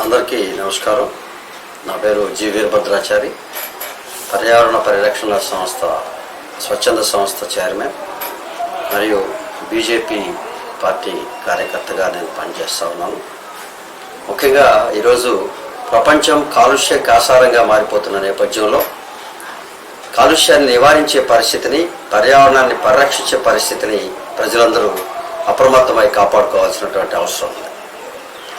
అందరికీ నమస్కారం. నా పేరు జి వీరభద్రాచారి, పర్యావరణ పరిరక్షణ సంస్థ స్వచ్ఛంద సంస్థ చైర్మన్ మరియు బీజేపీ పార్టీ కార్యకర్తగా నేను పనిచేస్తూ ఉన్నాను. ముఖ్యంగా ఈరోజు ప్రపంచం కాలుష్య కాసారంగా మారిపోతున్న నేపథ్యంలో కాలుష్యాన్ని నివారించే పరిస్థితిని, పర్యావరణాన్ని పరిరక్షించే పరిస్థితిని ప్రజలందరూ అప్రమత్తమై కాపాడుకోవాల్సినటువంటి అవసరం ఉంది.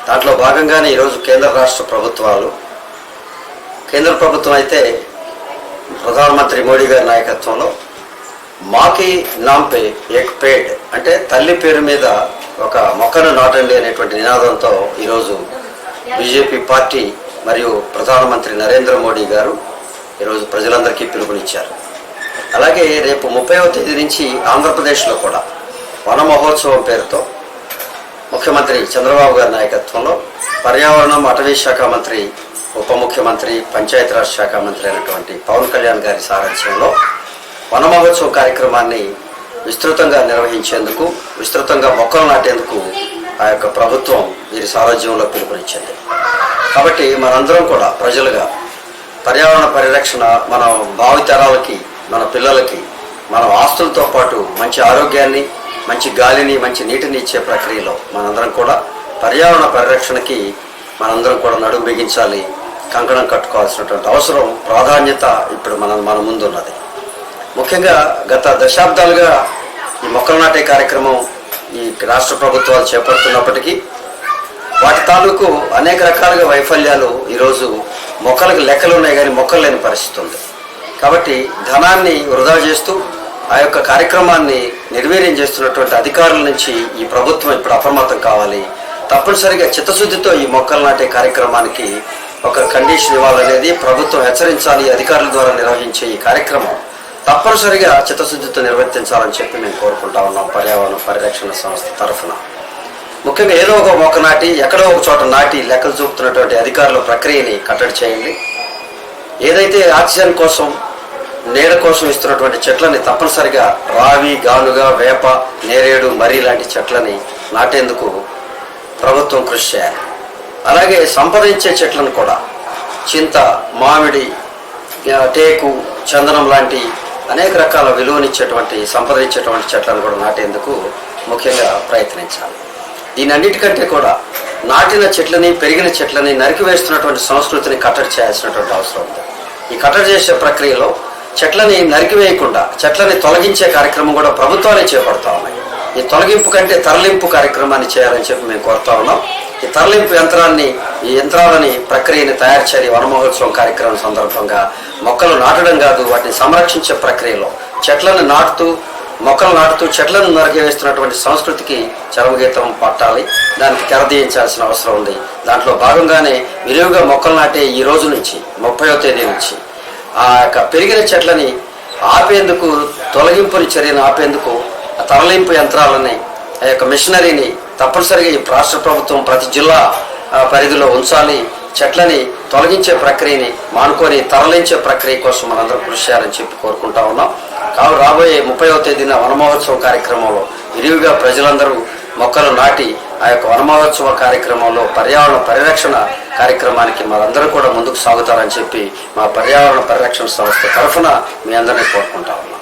దాంట్లో భాగంగానే ఈరోజు కేంద్ర రాష్ట్ర ప్రభుత్వాలు, కేంద్ర ప్రభుత్వం అయితే ప్రధానమంత్రి మోడీ గారి నాయకత్వంలో మాకి నాంపే ఏక్ పేడ్ అంటే తల్లి పేరు మీద ఒక మొక్కను నాటండి అనేటువంటి నినాదంతో ఈరోజు బీజేపీ పార్టీ మరియు ప్రధానమంత్రి నరేంద్ర మోడీ గారు ఈరోజు ప్రజలందరికీ పిలుపునిచ్చారు. అలాగే రేపు 30వ తేదీ నుంచి ఆంధ్రప్రదేశ్లో కూడా వన మహోత్సవం పేరుతో ముఖ్యమంత్రి చంద్రబాబు గారి నాయకత్వంలో పర్యావరణం, అటవీ శాఖ మంత్రి, ఉప ముఖ్యమంత్రి, పంచాయతీరాజ్ శాఖ మంత్రి అయినటువంటి పవన్ కళ్యాణ్ గారి సారథ్యంలో వన మహోత్సవం కార్యక్రమాన్ని విస్తృతంగా నిర్వహించేందుకు, విస్తృతంగా మొక్కలు నాటేందుకు ఆ యొక్క ప్రభుత్వం వీరి సారథ్యంలో పిలుపునిచ్చింది. కాబట్టి మనందరం కూడా ప్రజలుగా పర్యావరణ పరిరక్షణ మన భావితరాలకి, మన పిల్లలకి, మన ఆస్తులతో పాటు మంచి ఆరోగ్యాన్ని, మంచి గాలిని, మంచి నీటిని ఇచ్చే ప్రక్రియలో మనందరం కూడా పర్యావరణ పరిరక్షణకి మనందరం కూడా నడుము బిగించాలి, కంకణం కట్టుకోవాల్సినటువంటి అవసరం, ప్రాధాన్యత ఇప్పుడు మన ముందున్నది. ముఖ్యంగా గత దశాబ్దాలుగా ఈ మొక్కలు నాటే కార్యక్రమం ఈ రాష్ట్ర ప్రభుత్వాలు చేపడుతున్నప్పటికీ వాటి తాలూకు అనేక రకాలుగా వైఫల్యాలు, ఈరోజు మొక్కలకు లెక్కలు ఉన్నాయి కానీ మొక్కలు లేని పరిస్థితి ఉంది. కాబట్టి ధనాన్ని వృధా చేస్తూ ఆ యొక్క కార్యక్రమాన్ని నిర్వీర్యం చేస్తున్నటువంటి అధికారుల నుంచి ఈ ప్రభుత్వం ఇప్పుడు అప్రమత్తం కావాలి. తప్పనిసరిగా చిత్తశుద్ధితో ఈ మొక్కలు నాటే కార్యక్రమానికి ఒక కండిషన్ ఇవ్వాలనేది ప్రభుత్వం హెచ్చరించాలి. అధికారుల ద్వారా నిర్వహించే ఈ కార్యక్రమం తప్పనిసరిగా చిత్తశుద్ధితో నిర్వర్తించాలని చెప్పి మేము కోరుకుంటా ఉన్నాం పర్యావరణ పరిరక్షణ సంస్థ తరఫున. ముఖ్యంగా ఏదో ఒక మొక్క నాటి, ఎక్కడో ఒక చోట నాటి లెక్కలు చూపుతున్నటువంటి అధికారుల ప్రక్రియని కట్టడి చేయండి. ఏదైతే ఆక్సిజన్ కోసం, నీడ కోసం ఇస్తున్నటువంటి చెట్లని తప్పనిసరిగా రావి, గానుగ, వేప, నేరేడు, మర్రి లాంటి చెట్లని నాటేందుకు ప్రభుత్వం కృషి చేయాలి. అలాగే సంపదించే చెట్లను కూడా చింత, మామిడి, టేకు, చందనం లాంటి అనేక రకాల విలువనిచ్చేటువంటి, సంపదించేటువంటి చెట్లను కూడా నాటేందుకు ముఖ్యంగా ప్రయత్నించాలి. దీని అన్నిటికంటే కూడా నాటిన చెట్లని, పెరిగిన చెట్లని నరికివేస్తున్నటువంటి సంస్కృతిని కట్టడి చేయాల్సినటువంటి అవసరం ఉంది. ఈ కట్టడి చేసే ప్రక్రియలో చెట్లని నరికివేయకుండా చెట్లని తొలగించే కార్యక్రమం కూడా ప్రభుత్వాలే చేపడతా ఉన్నాయి. ఈ తొలగింపు కంటే తరలింపు కార్యక్రమాన్ని చేయాలని చెప్పి మేము కోరుతా ఉన్నాం. ఈ తరలింపు ఈ యంత్రాలని ప్రక్రియని తయారు చేయాలి. వన మహోత్సవం కార్యక్రమం సందర్భంగా మొక్కలు నాటడం కాదు, వాటిని సంరక్షించే ప్రక్రియలో చెట్లను నాటుతూ, మొక్కలు నాటుతూ చెట్లను నరికివేస్తున్నటువంటి సంస్కృతికి చరమగీతం పట్టాలి. దానికి తెరదీయించాల్సిన అవసరం ఉంది. దాంట్లో భాగంగానే విరివిగా మొక్కలు నాటే ఈ రోజు నుంచి 30వ తేదీ నుంచి ఆ యొక్క పెరిగిన చెట్లని ఆపేందుకు, తొలగింపుని చర్యను ఆపేందుకు ఆ తరలింపు యంత్రాలని, ఆ యొక్క మిషనరీని తప్పనిసరిగా ఈ రాష్ట్ర ప్రభుత్వం ప్రతి జిల్లా పరిధిలో ఉంచాలి. చెట్లని తొలగించే ప్రక్రియని మానుకొని తరలించే ప్రక్రియ కోసం మనందరం కృషి చేయాలని చెప్పి కోరుకుంటా ఉన్నాం. కావున రాబోయే 30వ తేదీన వన మహోత్సవ కార్యక్రమంలో విరివిగా ప్రజలందరూ మొక్కలు నాటి ఆ యొక్క వన మహోత్సవ కార్యక్రమంలో పర్యావరణ పరిరక్షణ కార్యక్రమానికి మనందరూ కూడా ముందుకు సాగుతారని చెప్పి మా పర్యావరణ పరిరక్షణ సంస్థ తరఫున మీ అందరినీ కోరుకుంటా ఉన్నాం.